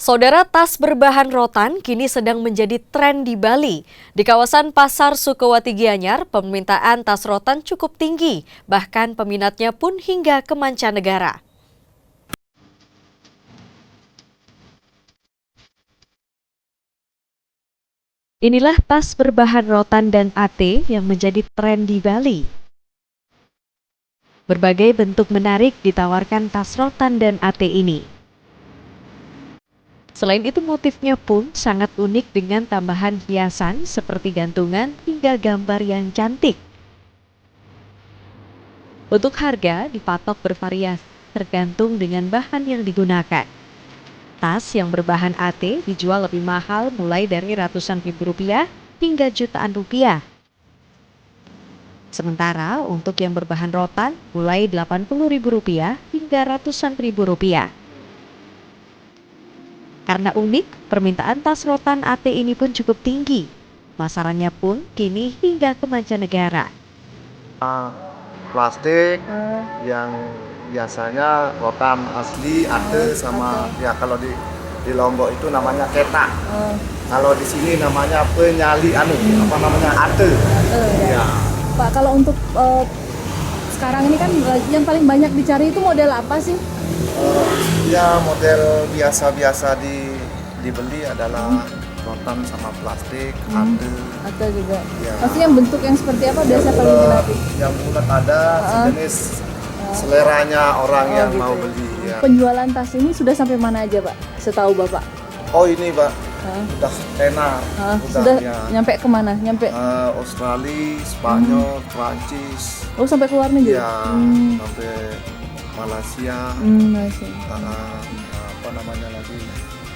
Saudara, tas berbahan rotan kini sedang menjadi tren di Bali. Di kawasan Pasar Sukawati Gianyar, permintaan tas rotan cukup tinggi, bahkan peminatnya pun hingga ke mancanegara. Inilah tas berbahan rotan dan AT yang menjadi tren di Bali. Berbagai bentuk menarik ditawarkan tas rotan dan AT ini. Selain itu motifnya pun sangat unik dengan tambahan hiasan seperti gantungan hingga gambar yang cantik. Untuk harga dipatok bervariasi tergantung dengan bahan yang digunakan. Tas yang berbahan AT dijual lebih mahal mulai dari ratusan ribu rupiah hingga jutaan rupiah. Sementara untuk yang berbahan rotan mulai Rp80.000 hingga ratusan ribu rupiah. Karena unik, permintaan tas rotan AT ini pun cukup tinggi. Pasarannya pun kini hingga ke mancanegara. Plastik yang biasanya rotan asli ada sama ya kalau di Lombok itu namanya ketak. Kalau di sini namanya penyali ate. Ya. Pak, kalau untuk sekarang ini kan yang paling banyak dicari itu model apa sih? Ya model biasa-biasa dibeli adalah rotan sama plastik, Atau juga. Ya. Pasti yang bentuk yang seperti apa biasa paling diminati? Yang bulat ada sejenis seleranya orang yang gitu. mau beli. Ya. Penjualan tas ini sudah sampai mana aja, Pak? Setahu Bapak? Oh ini Pak, udah tenar, sudah ya. nyampe kemana? Nyampe? Australia, Spanyol, Prancis. Oh, sampai keluar negeri? Ya, sampai Malaysia,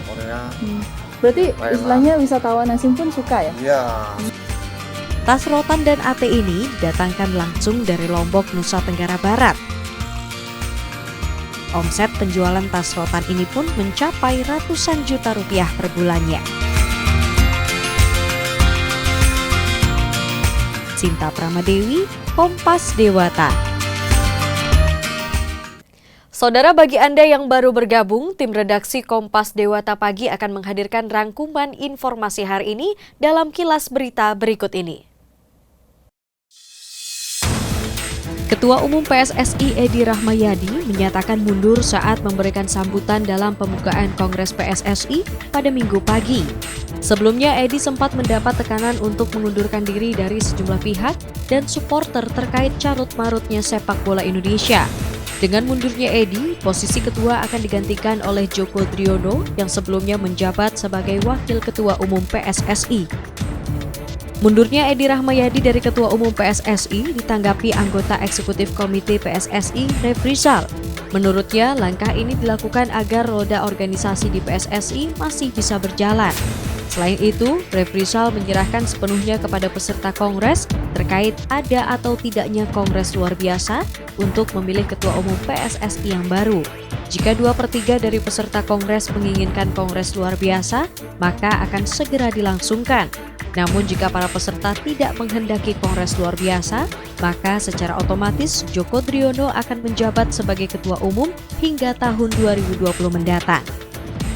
Korea. Berarti istilahnya wisatawan asing pun suka ya? Iya. Tas rotan dan AT ini didatangkan langsung dari Lombok, Nusa Tenggara Barat. Omset penjualan tas rotan ini pun mencapai ratusan juta rupiah per bulannya. Sinta Pramadewi, Kompas Dewata. Saudara, bagi Anda yang baru bergabung, tim redaksi Kompas Dewata Pagi akan menghadirkan rangkuman informasi hari ini dalam kilas berita berikut ini. Ketua Umum PSSI Edi Rahmayadi menyatakan mundur saat memberikan sambutan dalam pembukaan Kongres PSSI pada Minggu pagi. Sebelumnya, Edi sempat mendapat tekanan untuk mengundurkan diri dari sejumlah pihak dan supporter terkait carut-marutnya sepak bola Indonesia. Dengan mundurnya Edi, posisi ketua akan digantikan oleh Joko Driono yang sebelumnya menjabat sebagai Wakil Ketua Umum PSSI. Mundurnya Edi Rahmayadi dari Ketua Umum PSSI ditanggapi anggota Eksekutif Komite PSSI, Refrizal. Menurutnya, langkah ini dilakukan agar roda organisasi di PSSI masih bisa berjalan. Selain itu, Refrizal menyerahkan sepenuhnya kepada peserta Kongres terkait ada atau tidaknya Kongres luar biasa untuk memilih Ketua Umum PSSI yang baru. Jika 2/3 dari peserta Kongres menginginkan Kongres luar biasa, maka akan segera dilangsungkan. Namun jika para peserta tidak menghendaki Kongres luar biasa, maka secara otomatis Joko Driono akan menjabat sebagai Ketua Umum hingga tahun 2020 mendatang.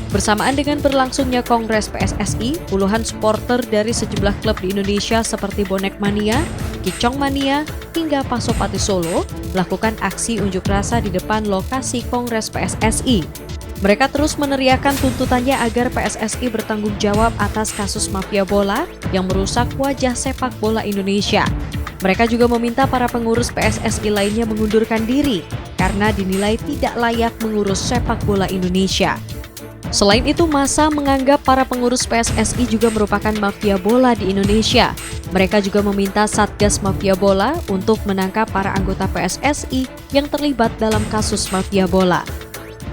Bersamaan dengan berlangsungnya Kongres PSSI, puluhan supporter dari sejumlah klub di Indonesia seperti Bonek Mania, Kicong Mania, hingga Pasopati Solo melakukan aksi unjuk rasa di depan lokasi Kongres PSSI. Mereka terus meneriakan tuntutannya agar PSSI bertanggung jawab atas kasus mafia bola yang merusak wajah sepak bola Indonesia. Mereka juga meminta para pengurus PSSI lainnya mengundurkan diri karena dinilai tidak layak mengurus sepak bola Indonesia. Selain itu, massa menganggap para pengurus PSSI juga merupakan mafia bola di Indonesia. Mereka juga meminta Satgas Mafia Bola untuk menangkap para anggota PSSI yang terlibat dalam kasus mafia bola.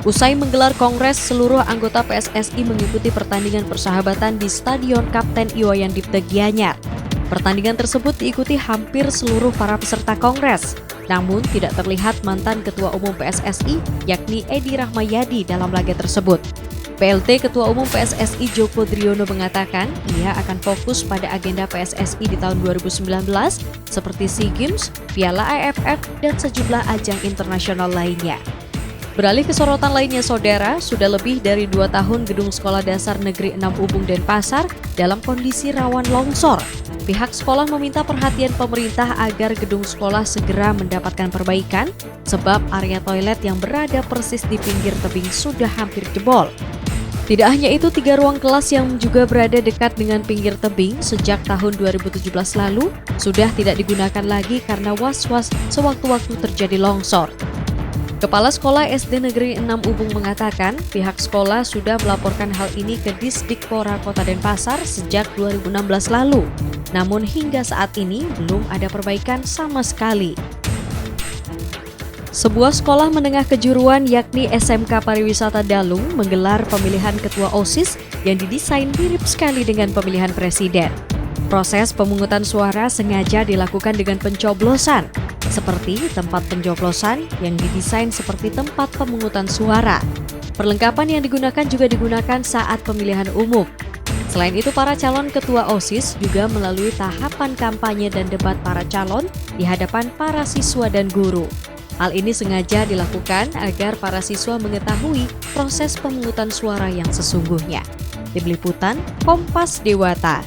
Usai menggelar kongres, seluruh anggota PSSI mengikuti pertandingan persahabatan di Stadion Kapten Iwayan Dipte Gianyar. Pertandingan tersebut diikuti hampir seluruh para peserta kongres. Namun tidak terlihat mantan Ketua Umum PSSI yakni Edi Rahmayadi dalam laga tersebut. PLT Ketua Umum PSSI Joko Driono mengatakan ia akan fokus pada agenda PSSI di tahun 2019 seperti SEA Games, Piala AFF, dan sejumlah ajang internasional lainnya. Beralih ke sorotan lainnya, saudara, sudah lebih dari 2 tahun gedung Sekolah Dasar Negeri 6 Ubung Denpasar dalam kondisi rawan longsor. Pihak sekolah meminta perhatian pemerintah agar gedung sekolah segera mendapatkan perbaikan sebab area toilet yang berada persis di pinggir tebing sudah hampir jebol. Tidak hanya itu, 3 ruang kelas yang juga berada dekat dengan pinggir tebing sejak tahun 2017 lalu sudah tidak digunakan lagi karena was-was sewaktu-waktu terjadi longsor. Kepala Sekolah SD Negeri 6 Ubung mengatakan pihak sekolah sudah melaporkan hal ini ke Disdikpora Kota Denpasar sejak 2016 lalu. Namun hingga saat ini belum ada perbaikan sama sekali. Sebuah sekolah menengah kejuruan yakni SMK Pariwisata Dalung menggelar pemilihan ketua OSIS yang didesain mirip sekali dengan pemilihan presiden. Proses pemungutan suara sengaja dilakukan dengan pencoblosan, seperti tempat pencoblosan yang didesain seperti tempat pemungutan suara. Perlengkapan yang digunakan juga digunakan saat pemilihan umum. Selain itu, para calon ketua OSIS juga melalui tahapan kampanye dan debat para calon di hadapan para siswa dan guru. Hal ini sengaja dilakukan agar para siswa mengetahui proses pemungutan suara yang sesungguhnya. Tim Liputan, Kompas Dewata.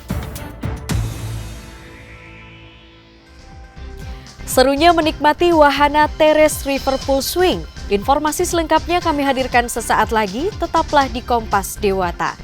Serunya menikmati wahana teres River Pool Swing. Informasi selengkapnya kami hadirkan sesaat lagi, tetaplah di Kompas Dewata.